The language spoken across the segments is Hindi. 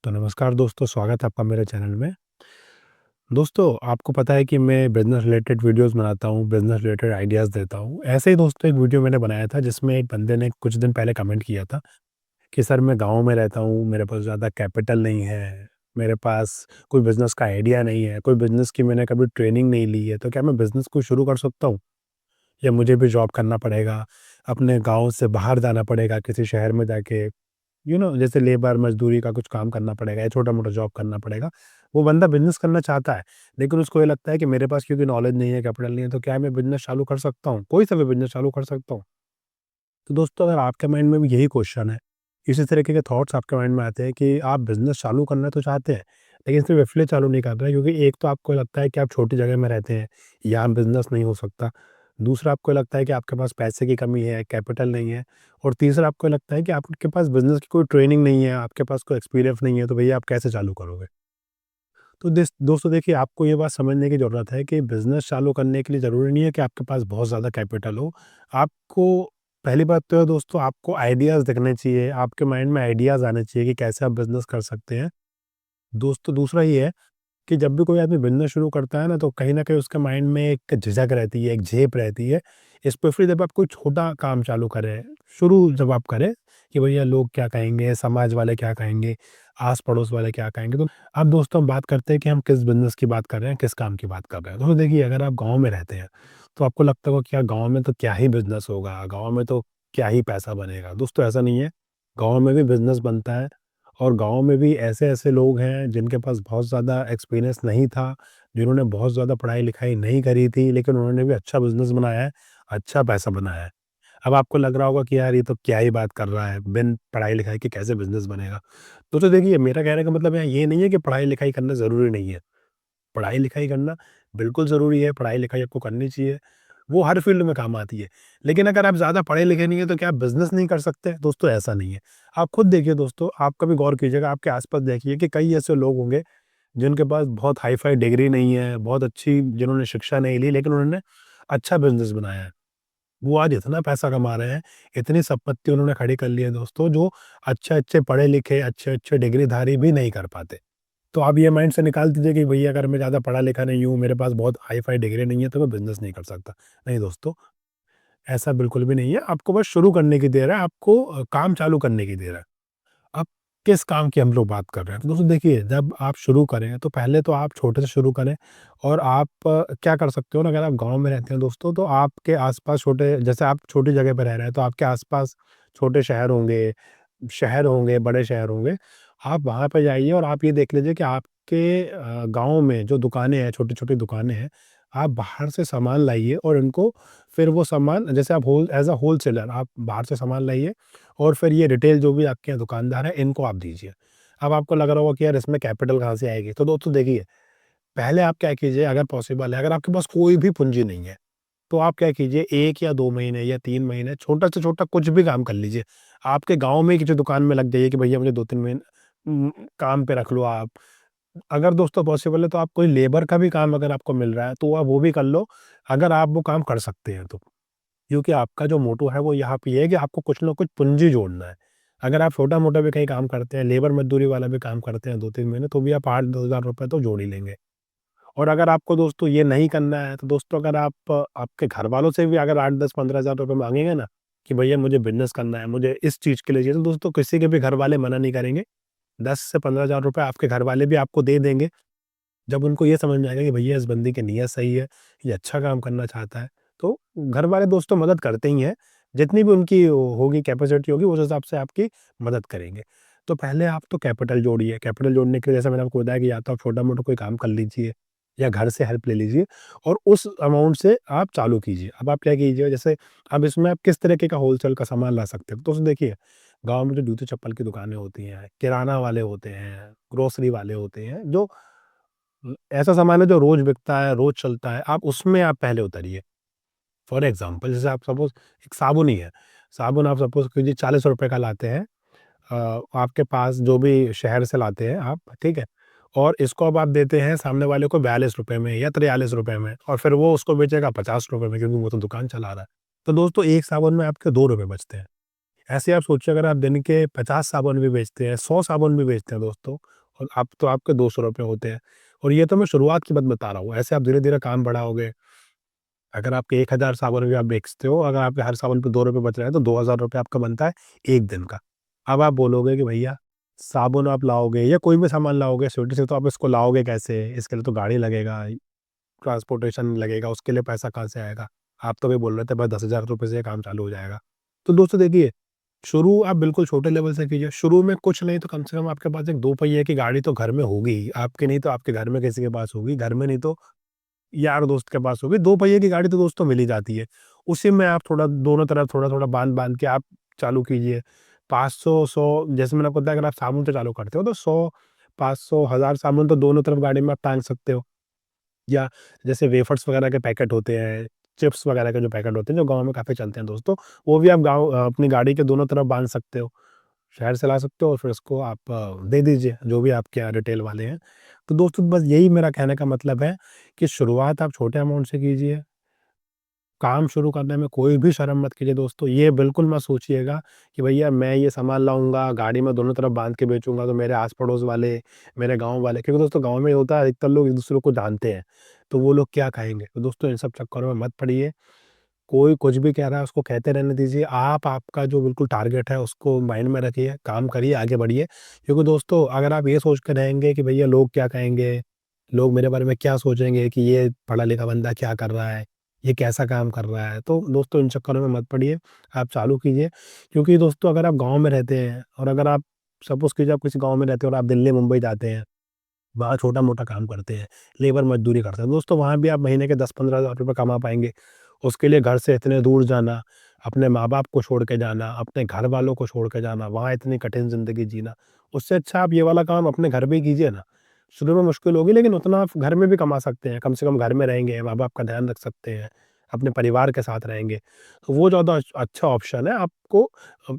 तो नमस्कार दोस्तों, स्वागत है आपका मेरे चैनल में। दोस्तों, आपको पता है कि मैं बिज़नेस रिलेटेड वीडियोज़ बनाता हूँ, बिज़नेस रिलेटेड आइडियाज़ देता हूँ। ऐसे ही दोस्तों एक वीडियो मैंने बनाया था जिसमें एक बंदे ने कुछ दिन पहले कमेंट किया था कि सर मैं गाँव में रहता हूँ, मेरे पास ज़्यादा कैपिटल नहीं है, मेरे पास कोई बिज़नेस का आइडिया नहीं है, कोई बिज़नेस की मैंने कभी ट्रेनिंग नहीं ली है, तो क्या मैं बिज़नेस को शुरू कर सकता हूँ? या मुझे भी जॉब करना पड़ेगा, अपने गाँव से बाहर जाना पड़ेगा किसी शहर में जाके जैसे लेबर मज़दूरी का कुछ काम करना पड़ेगा या छोटा-मोटा जॉब करना पड़ेगा। वो बंदा बिज़नेस करना चाहता है, लेकिन उसको ये लगता है कि मेरे पास क्योंकि नॉलेज नहीं है, कैपिटल नहीं है, तो क्या मैं बिज़नेस चालू कर सकता हूँ? कोई सा भी बिज़नेस चालू कर सकता हूँ? तो दोस्तों अगर आपके माइंड में भी यही क्वेश्चन है, इसी तरीके के थॉट्स आपके माइंड में आते हैं कि आप बिज़नेस चालू करना तो चाहते हैं, लेकिन सिर्फ़ इसलिए चालू नहीं कर रहे हैं क्योंकि एक तो आपको लगता है कि आप छोटी जगह में रहते हैं, यहाँ बिज़नेस नहीं हो सकता। दूसरा आपको लगता है कि आपके पास पैसे की कमी है, कैपिटल नहीं है और तीसरा आपको लगता है कि आपके पास बिज़नेस की कोई ट्रेनिंग नहीं है, आपके पास कोई एक्सपीरियंस नहीं है, तो भैया आप कैसे चालू करोगे? तो दोस्तों देखिए आपको ये बात समझने की ज़रूरत है कि बिज़नेस चालू करने के लिए ज़रूरी नहीं है कि आपके पास बहुत ज़्यादा कैपिटल हो। आपको पहली बात तो है दोस्तों आपको आइडियाज़ दिखने चाहिए, आपके माइंड में आइडियाज़ आने चाहिए कि कैसे आप बिज़नेस कर सकते हैं। दोस्तों दूसरा ये है कि जब भी कोई आदमी बिज़नेस शुरू करता है ना, तो कहीं न कहीं उसके माइंड में एक झिझक रहती है, एक झेप रहती है। स्पेशली जब आप कोई छोटा काम चालू करें, शुरू जब आप करें कि भैया लोग क्या कहेंगे, समाज वाले क्या कहेंगे, आस-पड़ोस वाले क्या कहेंगे। तो अब दोस्तों हम बात करते हैं कि हम किस बिज़नेस की बात कर रहे हैं, किस काम की बात कर रहे हैं। तो देखिए अगर आप गाँव में रहते हैं, तो आपको लगता होगा कि यार गाँव में तो क्या ही बिज़नेस होगा, गाँव में तो क्या ही पैसा बनेगा। दोस्तों ऐसा नहीं है, गाँव में भी बिज़नेस बनता है। और गाँव में भी ऐसे-ऐसे लोग हैं जिनके पास बहुत ज़्यादा एक्सपीरियंस नहीं था, जिन्होंने बहुत ज़्यादा पढ़ाई-लिखाई नहीं करी थी, लेकिन उन्होंने भी अच्छा बिज़नेस बनाया है, अच्छा पैसा बनाया है। अब आपको लग रहा होगा कि यार ये तो क्या ही बात कर रहा है, बिन पढ़ाई-लिखाई के कैसे बिज़नेस बनेगा? तो देखिए मेरा कहने का मतलब यहाँ ये नहीं है कि पढ़ाई-लिखाई करना ज़रूरी नहीं है। पढ़ाई-लिखाई करना बिल्कुल ज़रूरी है, पढ़ाई-लिखाई आपको करनी चाहिए, वो हर फ़ील्ड में काम आती है। लेकिन अगर आप ज़्यादा पढ़े-लिखे नहीं हैं, तो क्या आप बिज़नेस नहीं कर सकते? दोस्तों ऐसा नहीं है। आप खुद देखिए दोस्तों, आप कभी गौर कीजिएगा, आपके आस-पास देखिए कि कई ऐसे लोग होंगे, जिनके पास बहुत हाई-फ़ाई डिग्री नहीं है, बहुत अच्छी जिन्होंने शिक्षा नहीं ली, लेकिन उन्होंने अच्छा बिज़नेस बनाया है। वो आज इतना पैसा कमा रहे हैं, इतनी संपत्ति उन्होंने खड़ी कर ली है दोस्तों, जो अच्छे-अच्छे पढ़े-लिखे, अच्छे-अच्छे डिग्रीधारी भी नहीं कर पाते। तो आप ये माइंड से निकाल दीजिए कि भैया अगर मैं ज़्यादा पढ़ा-लिखा नहीं हूँ, मेरे पास बहुत हाई-फाई डिग्री नहीं है, तो मैं बिज़नेस नहीं कर सकता। नहीं दोस्तों, ऐसा बिल्कुल भी नहीं है। आपको बस शुरू करने की देर है, आपको काम चालू करने की देर है। अब किस काम की हम लोग बात कर रहे हैं? तो दोस्तों देखिए, जब आप शुरू करें, तो पहले तो आप छोटे से शुरू करें और आप क्या कर सकते हो ना, अगर आप गाँव में रहते हैं दोस्तों, तो आपके आस-पास छोटे जैसे आप छोटी जगह पे रह रहे हैं, तो आपके आस-पास छोटे शहर होंगे, बड़े शहर होंगे। आप वहाँ पे जाइए और आप ये देख लीजिए कि आपके गाँव में जो दुकानें हैं, छोटी-छोटी दुकानें हैं, आप बाहर से सामान लाइए और इनको फिर वो सामान जैसे आप एज़ अ होलसेलर आप बाहर से सामान लाइए और फिर ये रिटेल जो भी आपके यहाँ दुकानदार हैं, इनको आप दीजिए। अब आपको लग रहा होगा कि यार इसमें कैपिटल कहाँ से आएगी? तो दोस्तों देखिए, पहले आप क्या कीजिए अगर पॉसिबल है, अगर आपके पास कोई भी पूँजी नहीं है, तो आप क्या कीजिए 1 या 2 महीने या 3 महीने छोटा से छोटा कुछ भी काम कर लीजिए। आपके गाँव में किसी दुकान में लग जाइए कि भैया मुझे 2-3 महीने काम पे रख लो आप। अगर दोस्तों पॉसिबल है तो आप कोई लेबर का भी काम अगर आपको मिल रहा है, तो आप वो भी कर लो, अगर आप वो काम कर सकते हैं तो। क्योंकि आपका जो मोटो है वो यहाँ पे ये है कि आपको कुछ ना कुछ पूँजी जोड़ना है। अगर आप छोटा-मोटा भी कहीं काम करते हैं, लेबर मज़दूरी वाला भी काम करते हैं 2-3 महीने, तो भी आप 8-10 हज़ार रुपए तो जोड़ ही लेंगे। और अगर आपको दोस्तों ये नहीं करना है, तो दोस्तों अगर आप आपके घरवालों से भी अगर 8, 10, 15 हज़ार रुपए माँगेंगे ना, कि भैया मुझे बिज़नेस करना है, मुझे इस चीज़ के लिए चाहिए, तो दोस्तों किसी के भी घरवाले मना नहीं करेंगे। 10 से 15 हज़ार रुपए आपके घरवाले भी आपको दे देंगे। जब उनको ये समझ में आएगा कि भैया इस बंदे की नीयत सही है, ये अच्छा काम करना चाहता है, तो घर वाले दोस्तों मदद करते ही हैं। जितनी भी उनकी होगी कैपेसिटी होगी उस हिसाब से आपकी मदद करेंगे। तो पहले आप तो कैपिटल जोड़िए, कैपिटल जोड़ने के लिए जैसे मैंने आपको बताया कि या तो आप छोटा-मोटा कोई काम कर लीजिए या घर से हेल्प ले लीजिए और उस अमाउंट से आप चालू कीजिए। अब आप क्या कीजिए जैसे अब इसमें आप किस तरीके का होलसेल का सामान ला सकते हो? तो उसमें देखिए, गाँव में जो जूते-चप्पल की दुकानें होती हैं, किराना वाले होते हैं, ग्रोसरी वाले होते हैं, जो ऐसा सामान है जो रोज़ बिकता है, रोज़ चलता है, आप उसमें आप पहले उतरिए। फॉर एग्ज़ाम्पल जैसे आप सपोज़ एक साबुन ही है, साबुन आप सपोज़ कीजिए ₹40 का लाते हैं आपके पास जो भी शहर से लाते हैं आप, ठीक है? और इसको अब आप देते हैं सामने वाले को ₹42 में या ₹43 में और फिर वो उसको बेचेगा ₹50 में क्योंकि वो तो दुकान चला रहा है। तो दोस्तों एक साबुन में आपके ₹2 बचते हैं। ऐसे आप सोचिए अगर आप दिन के 50 साबुन भी बेचते हैं, 100 साबुन भी बेचते हैं दोस्तों और आप तो आपके ₹200 होते हैं और ये तो मैं शुरुआत की बात बता रहा हूँ। ऐसे आप धीरे-धीरे काम बढ़ाओगे, अगर आपके 1000 साबुन भी आप बेचते हो, अगर आपके हर साबुन पे ₹2 बच रहे हैं तो ₹2000 आपका बनता है 1 दिन का। अब आप बोलोगे कि भैया साबुन आप लाओगे या कोई भी सामान लाओगे स्विगी से तो आप इसको लाओगे कैसे? इसके लिए तो गाड़ी लगेगा, ट्रांसपोर्टेशन लगेगा, उसके लिए पैसा कहाँ से आएगा? आप तो अभी बोल रहे थे बस ₹10,000 से ये काम चालू हो जाएगा। तो दोस्तों देखिए, शुरू आप बिल्कुल छोटे लेवल से कीजिए। शुरू में कुछ नहीं तो कम से कम आपके पास एक 2 पहिए की गाड़ी तो घर में होगी ही। आपके नहीं तो आपके घर में किसी के पास होगी, घर में नहीं तो यार दोस्त के पास होगी। 2 पहिए की गाड़ी तो दोस्तों मिल ही जाती है। उसी में आप थोड़ा दोनों तरफ थोड़ा-थोड़ा बाँध-बाँध के आप चालू कीजिए। 500 100 जैसे मैंने आपको बताया अगर आप साबुन से चालू करते हो तो 100 500 1000 साबुन तो दोनों तरफ गाड़ी में आप टाँग सकते हो। या जैसे वेफर्स वगैरह के पैकेट होते हैं, चिप्स वगैरह के जो पैकेट होते हैं, जो गाँव में काफ़ी चलते हैं दोस्तों, वो भी आप अपनी गाड़ी के दोनों तरफ बाँध सकते हो। शहर से ला सकते हो और फिर उसको आप दे दीजिए, जो भी आपके यहाँ रिटेल वाले हैं। तो दोस्तों बस यही मेरा कहने का मतलब है कि शुरुआत आप छोटे अमाउंट से कीजिए। काम शुरू करने में कोई भी शर्म मत कीजिए दोस्तों। ये बिल्कुल मत सोचिएगा कि भैया मैं ये सामान लाऊँगा, गाड़ी में दोनों तरफ बाँध के बेचूँगा तो मेरे आस-पड़ोस वाले, मेरे गाँव वाले क्योंकि दोस्तों गाँव में ये होता है अधिकतर लोग एक-दूसरे को जानते हैं, तो वो लोग क्या कहेंगे? तो दोस्तों इन सब चक्करों में मत पड़िए। कोई कुछ भी कह रहा है उसको कहते रहने दीजिए। आप आपका जो बिल्कुल टारगेट है उसको माइंड में रखिए, काम करिए, आगे बढ़िए। क्योंकि दोस्तों अगर आप ये सोच के रहेंगे कि भैया लोग क्या कहेंगे? लोग मेरे बारे में क्या सोचेंगे कि ये पढ़ा-लिखा बंदा क्या कर रहा है? ये कैसा काम कर रहा है? तो दोस्तों इन चक्करों में मत पड़िए, आप चालू कीजिए। क्योंकि दोस्तों अगर आप गाँव में रहते हैं और अगर आप सपोज़ कीजिए आप किसी गाँव में रहते हो और आप दिल्ली, मुंबई जाते हैं, वहाँ छोटा-मोटा काम करते हैं, लेबर मज़दूरी करते हैं। दोस्तों वहाँ भी आप महीने के 10-15 हज़ार रुपए कमा पाएँगे। उसके लिए घर से इतने दूर जाना, अपने माँ-बाप को छोड़ के जाना, अपने घर वालों को छोड़ के जाना, वहाँ इतनी कठिन ज़िंदगी जीना, उससे अच्छा आप ये वाला काम अपने घर पे ही कीजिए ना। शुरू में मुश्किल होगी लेकिन उतना आप घर में भी कमा सकते हैं, कम से कम घर में रहेंगे, माँ-बाप का ध्यान रख सकते हैं, अपने परिवार के साथ रहेंगे। तो वो ज़्यादा अच्छा ऑप्शन है आपको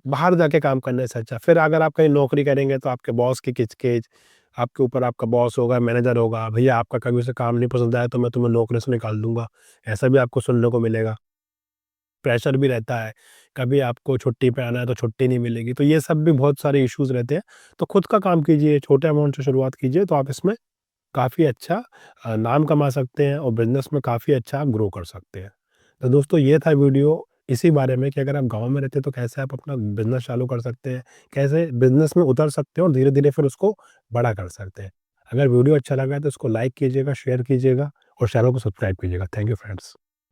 बाहर जाके काम करने से अच्छा। फिर अगर आप कहीं नौकरी करेंगे तो आपके बॉस की किच-किच, आपके ऊपर आपका बॉस होगा, मैनेजर होगा, भैया आपका कभी से काम नहीं पसंद आया तो मैं तुम्हें नौकरी से निकाल दूँगा, ऐसा भी आपको सुनने को मिलेगा। प्रेशर भी रहता है, कभी आपको छुट्टी पे आना है तो छुट्टी नहीं मिलेगी, तो ये सब भी बहुत सारे इश्यूज़ रहते हैं। तो खुद का काम कीजिए, छोटे अमाउंट से शुरुआत कीजिए तो आप इसमें काफ़ी अच्छा नाम कमा सकते हैं और बिज़नेस में काफ़ी अच्छा आप ग्रो कर सकते हैं। तो दोस्तों ये था वीडियो इसी बारे में कि अगर आप गाँव में रहते हैं तो कैसे आप अपना बिज़नेस चालू कर सकते हैं, कैसे बिज़नेस में उतर सकते हैं और धीरे-धीरे फिर उसको बड़ा कर सकते हैं। अगर वीडियो अच्छा लगा है तो इसको लाइक कीजिएगा, शेयर कीजिएगा और चैनल को सब्सक्राइब कीजिएगा। Thank you friends.